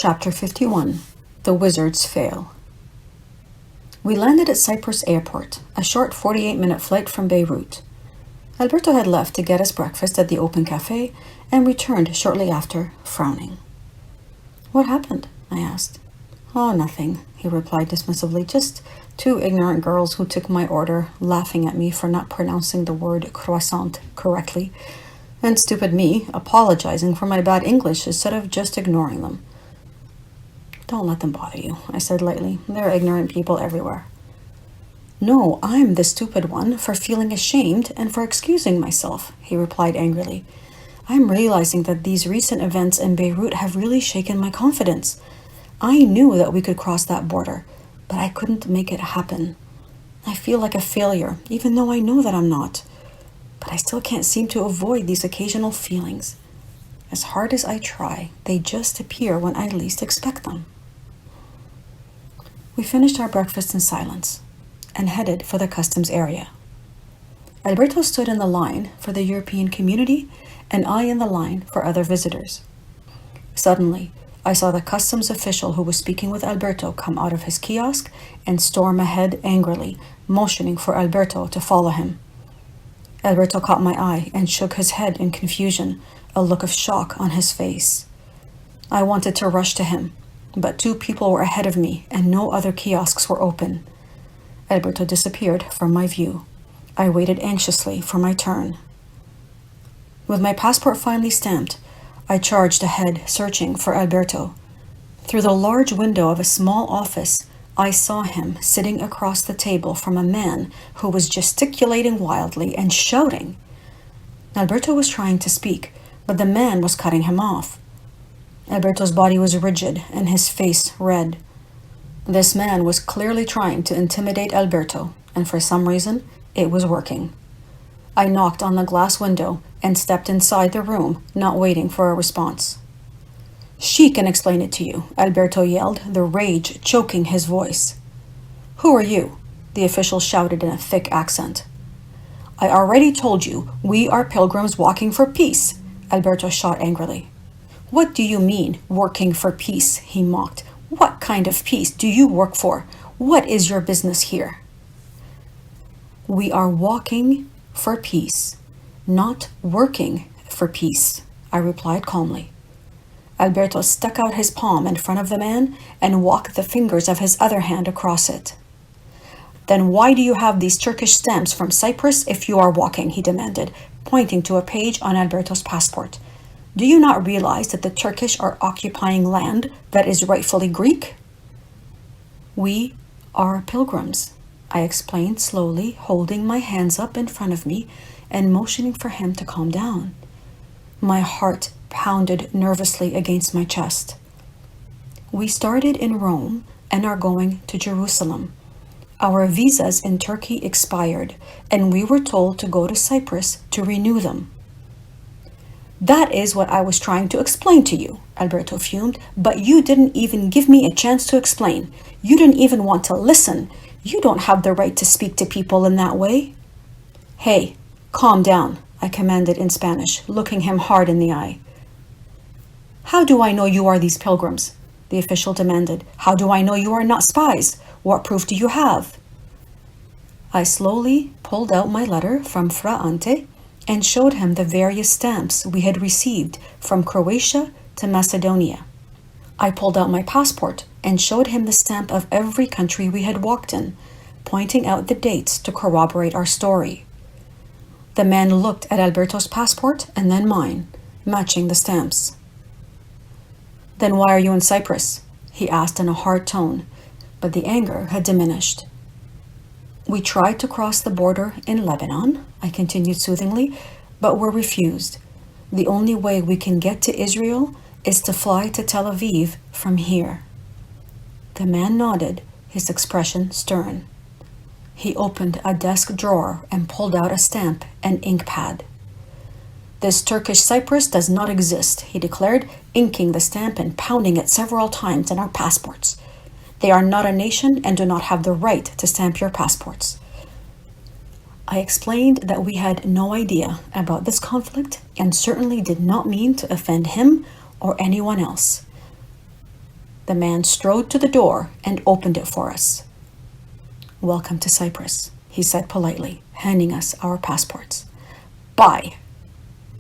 Chapter 51. The Wizards Fail. We landed at Cyprus Airport, a short 48-minute flight from Beirut. Alberto had left to get us breakfast at the open cafe and returned shortly after, frowning. "What happened?" I asked. "Oh, nothing," he replied dismissively. "Just two ignorant girls who took my order, laughing at me for not pronouncing the word croissant correctly, and stupid me apologizing for my bad English instead of just ignoring them." "Don't let them bother you," I said lightly. "There are ignorant people everywhere." "No, I'm the stupid one for feeling ashamed and for excusing myself," he replied angrily. "I'm realizing that these recent events in Beirut have really shaken my confidence. I knew that we could cross that border, but I couldn't make it happen. I feel like a failure, even though I know that I'm not. But I still can't seem to avoid these occasional feelings. As hard as I try, they just appear when I least expect them." We finished our breakfast in silence and headed for the customs area. Alberto stood in the line for the European community and I in the line for other visitors. Suddenly, I saw the customs official who was speaking with Alberto come out of his kiosk and storm ahead angrily, motioning for Alberto to follow him. Alberto caught my eye and shook his head in confusion, a look of shock on his face. I wanted to rush to him, but two people were ahead of me and no other kiosks were open. Alberto disappeared from my view. I waited anxiously for my turn. With my passport finally stamped, I charged ahead, searching for Alberto. Through the large window of a small office, I saw him sitting across the table from a man who was gesticulating wildly and shouting. Alberto was trying to speak, but the man was cutting him off. Alberto's body was rigid and his face red. This man was clearly trying to intimidate Alberto, and for some reason, it was working. I knocked on the glass window and stepped inside the room, not waiting for a response. "She can explain it to you," Alberto yelled, the rage choking his voice. "Who are you?" the official shouted in a thick accent. "I already told you, we are pilgrims walking for peace," Alberto shot angrily. "What do you mean, working for peace?" he mocked. "What kind of peace do you work for? What is your business here?" "We are walking for peace, not working for peace," I replied calmly. Alberto stuck out his palm in front of the man and walked the fingers of his other hand across it. "Then why do you have these Turkish stamps from Cyprus if you are walking?" he demanded, pointing to a page on Alberto's passport. "Do you not realize that the Turkish are occupying land that is rightfully Greek?" "We are pilgrims," I explained slowly, holding my hands up in front of me and motioning for him to calm down. My heart pounded nervously against my chest. "We started in Rome and are going to Jerusalem. Our visas in Turkey expired, and we were told to go to Cyprus to renew them." "That is what I was trying to explain to you," Alberto fumed, "but you didn't even give me a chance to explain. You didn't even want to listen. You don't have the right to speak to people in that way." "Hey, calm down," I commanded in Spanish, looking him hard in the eye. "How do I know you are these pilgrims?" the official demanded. "How do I know you are not spies? What proof do you have?" I slowly pulled out my letter from Fra Ante and showed him the various stamps we had received from Croatia to Macedonia. I pulled out my passport and showed him the stamp of every country we had walked in, pointing out the dates to corroborate our story. The man looked at Alberto's passport and then mine, matching the stamps. "Then why are you in Cyprus?" he asked in a hard tone, but the anger had diminished. "We tried to cross the border in Lebanon," I continued soothingly, "but were refused. The only way we can get to Israel is to fly to Tel Aviv from here." The man nodded, his expression stern. He opened a desk drawer and pulled out a stamp and ink pad. "This Turkish Cyprus does not exist," he declared, inking the stamp and pounding it several times in our passports. "They are not a nation and do not have the right to stamp your passports." I explained that we had no idea about this conflict and certainly did not mean to offend him or anyone else. The man strode to the door and opened it for us. "Welcome to Cyprus," he said politely, handing us our passports. "Bye,"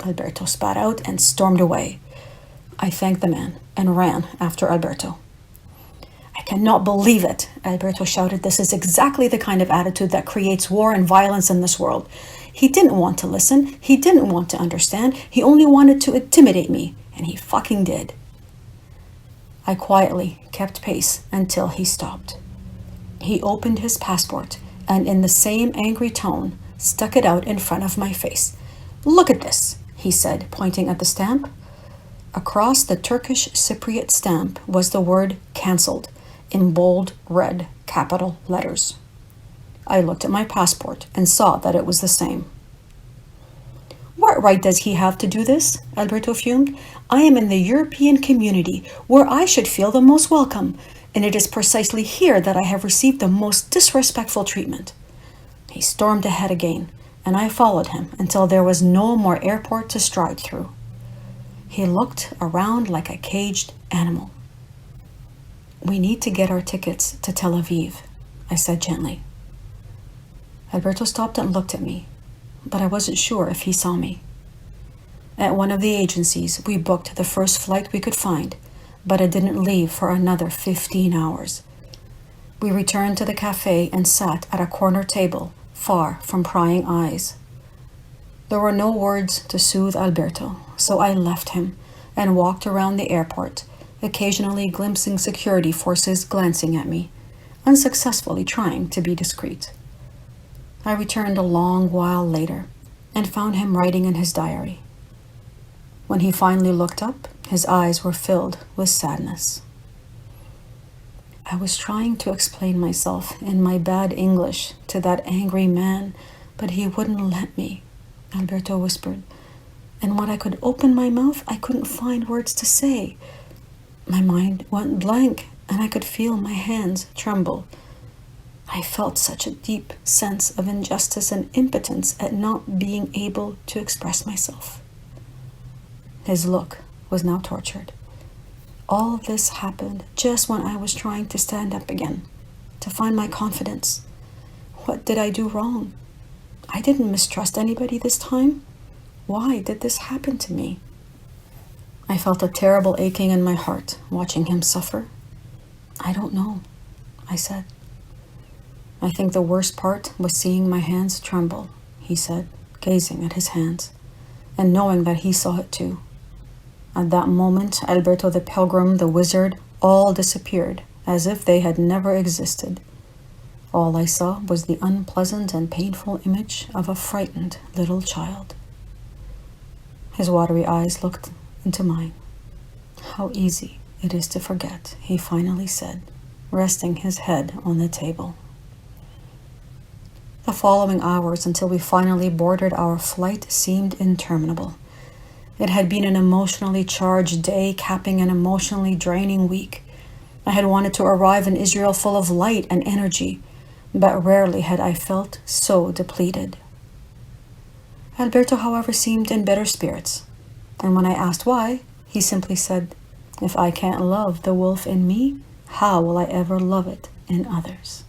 Alberto spat out and stormed away. I thanked the man and ran after Alberto. "I cannot believe it," Alberto shouted. "This is exactly the kind of attitude that creates war and violence in this world. He didn't want to listen. He didn't want to understand. He only wanted to intimidate me, and he fucking did." I quietly kept pace until he stopped. He opened his passport and in the same angry tone stuck it out in front of my face. "Look at this," he said, pointing at the stamp. Across the Turkish Cypriot stamp was the word "cancelled" in bold red capital letters. I looked at my passport and saw that it was the same. "What right does he have to do this?" Alberto fumed. "I am in the European community, where I should feel the most welcome, and it is precisely here that I have received the most disrespectful treatment." He stormed ahead again, and I followed him until there was no more airport to stride through. He looked around like a caged animal. "We need to get our tickets to Tel Aviv," I said gently. Alberto stopped and looked at me, but I wasn't sure if he saw me. At one of the agencies, we booked the first flight we could find, but it didn't leave for another 15 hours. We returned to the cafe and sat at a corner table, far from prying eyes. There were no words to soothe Alberto, so I left him and walked around the airport, occasionally glimpsing security forces glancing at me, unsuccessfully trying to be discreet. I returned a long while later and found him writing in his diary. When he finally looked up, his eyes were filled with sadness. "I was trying to explain myself in my bad English to that angry man, but he wouldn't let me," Alberto whispered. "And when I could open my mouth, I couldn't find words to say. My mind went blank, and I could feel my hands tremble. I felt such a deep sense of injustice and impotence at not being able to express myself." His look was now tortured. All this happened just when I was trying to stand up again, to find my confidence. What did I do wrong? I didn't mistrust anybody this time. Why did this happen to me? I felt a terrible aching in my heart watching him suffer. "I don't know," I said. "I think the worst part was seeing my hands tremble," he said, gazing at his hands, and knowing that he saw it too. At that moment, Alberto the pilgrim, the wizard, all disappeared, as if they had never existed. All I saw was the unpleasant and painful image of a frightened little child. His watery eyes looked into mine. "How easy it is to forget," he finally said, resting his head on the table. The following hours until we finally boarded our flight seemed interminable. It had been an emotionally charged day, capping an emotionally draining week. I had wanted to arrive in Israel full of light and energy, but rarely had I felt so depleted. Alberto, however, seemed in better spirits, and when I asked why, he simply said, "If I can't love the wolf in me, how will I ever love it in others?"